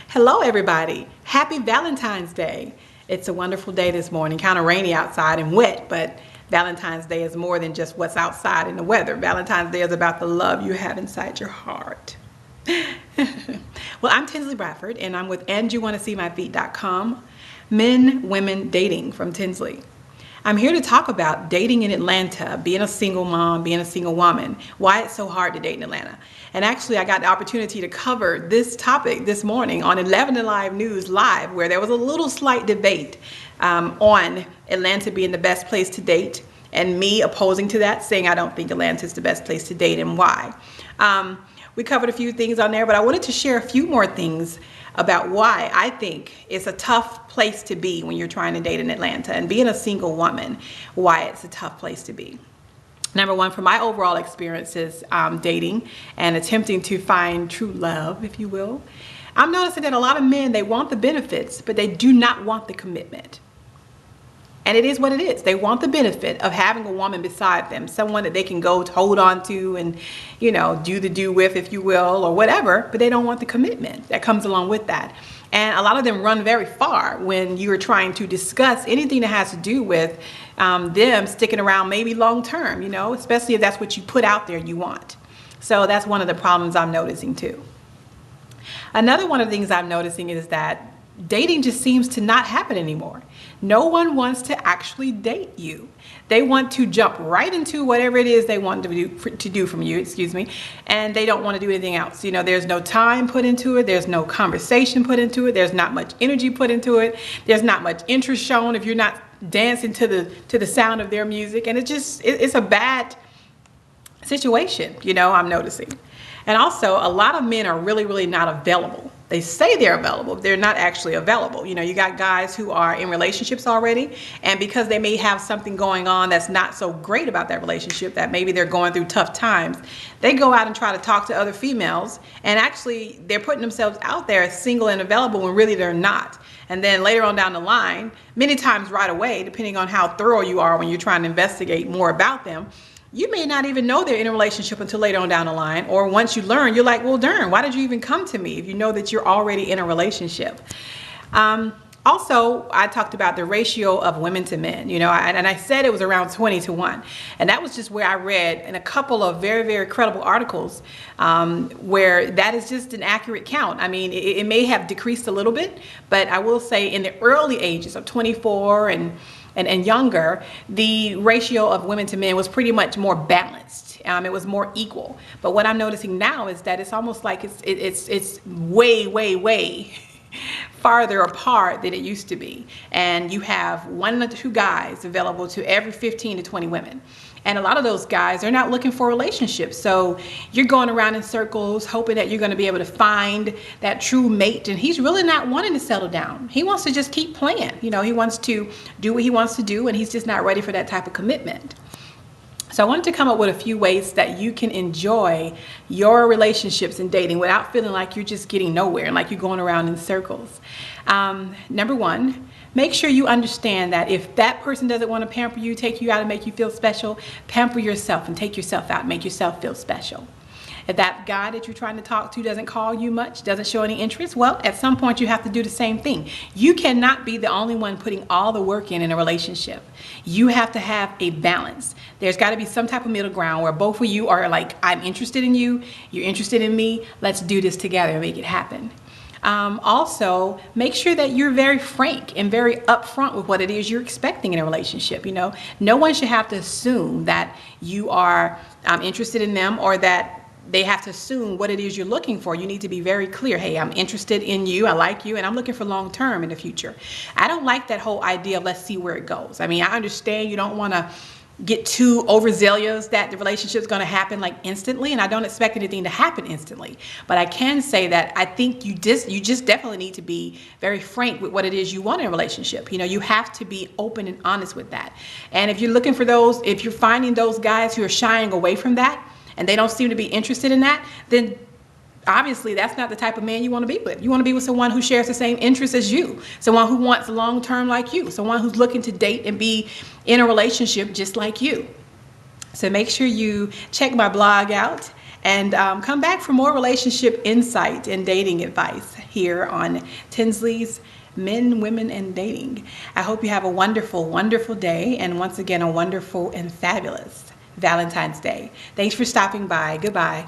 Hello, everybody. Happy Valentine's Day. It's a wonderful day this morning, kind of rainy outside and wet, but Valentine's Day is more than just what's outside in the weather. Valentine's Day is about the love you have inside your heart. Well, I'm Tinzley Bradford, and I'm with andyouvannasee.com, men, women, dating from Tinzley. I'm here to talk about dating in Atlanta, being a single mom, being a single woman, why it's so hard to date in Atlanta. And actually, I got the opportunity to cover this topic this morning on 11 Alive News Live, where there was a little slight debate on Atlanta being the best place to date, and me opposing to that, saying I don't think Atlanta is the best place to date and why. We covered a few things on there, but I wanted to share a few more things about why I think it's a tough place to be when you're trying to date in Atlanta, and being a single woman, why it's a tough place to be. Number one, from my overall experiences dating and attempting to find true love, if you will, I'm noticing that a lot of men, they want the benefits, but they do not want the commitment. And it is what it is. They want the benefit of having a woman beside them, someone that they can go hold on to and, you know, do with, if you will, or whatever, but they don't want the commitment that comes along with that. And a lot of them run very far when you are trying to discuss anything that has to do with them sticking around maybe long term, you know, especially if that's what you put out there you want. So that's one of the problems I'm noticing too. Another one of the things I'm noticing is that dating just seems to not happen anymore. No one wants to actually date you. They want to jump right into whatever it is they want to do from you, and they don't want to do anything else. You know, there's no time put into it. There's no conversation put into it. There's not much energy put into it. There's not much interest shown if you're not dancing to the sound of their music. And it's a bad situation, you know, I'm noticing. And also, a lot of men are really not available. They say they're available, but they're not actually available. You know, you got guys who are in relationships already, and because they may have something going on that's not so great about that relationship, that maybe they're going through tough times, they go out and try to talk to other females, and actually they're putting themselves out there as single and available when really they're not. And then later on down the line, many times right away, depending on how thorough you are when you're trying to investigate more about them, you may not even know they're in a relationship until later on down the line. Or once you learn, you're like, well, darn, why did you even come to me if you know that you're already in a relationship? Also, I talked about the ratio of women to men, you know, and I said it was around 20-1. And that was just where I read in a couple of very credible articles where that is just an accurate count. I mean, it may have decreased a little bit, but I will say in the early ages of 24 and younger, the ratio of women to men was pretty much more balanced. It was more equal. But what I'm noticing now is that it's almost like it's way farther apart than it used to be. And you have 1 or 2 guys available to every 15 to 20 women. And a lot of those guys are not looking for relationships. So you're going around in circles hoping that you're going to be able to find that true mate. And he's really not wanting to settle down. He wants to just keep playing. You know, he wants to do what he wants to do, and he's just not ready for that type of commitment. So I wanted to come up with a few ways that you can enjoy your relationships and dating without feeling like you're just getting nowhere and like you're going around in circles. Number one, make sure you understand that if that person doesn't want to pamper you, take you out and make you feel special, pamper yourself and take yourself out and make yourself feel special. If that guy that you're trying to talk to doesn't call you much, doesn't show any interest, well, at some point you have to do the same thing. You cannot be the only one putting all the work in a relationship. You have to have a balance. There's got to be some type of middle ground where both of you are like, I'm interested in you, you're interested in me, let's do this together and make it happen. Also, make sure that you're very frank and very upfront with what it is you're expecting in a relationship. You know, no one should have to assume that you are interested in them, or that they have to assume what it is you're looking for. You need to be very clear. Hey, I'm interested in you. I like you, and I'm looking for long term in the future. I don't like that whole idea of let's see where it goes. I mean, I understand you don't want to get too overzealous that the relationship is going to happen like instantly, and I don't expect anything to happen instantly. But I can say that I think you just definitely need to be very frank with what it is you want in a relationship. You know, you have to be open and honest with that. And if you're looking for those, if you're finding those guys who are shying away from that, and they don't seem to be interested in that, then obviously that's not the type of man you want to be with. You want to be with someone who shares the same interests as you, someone who wants long term like you, someone who's looking to date and be in a relationship just like you. So make sure you check my blog out And come back for more relationship insight and dating advice here on Tinzley's Men, Women, and Dating. I hope you have a wonderful, wonderful day, and once again, a wonderful and fabulous Valentine's Day. Thanks for stopping by. Goodbye.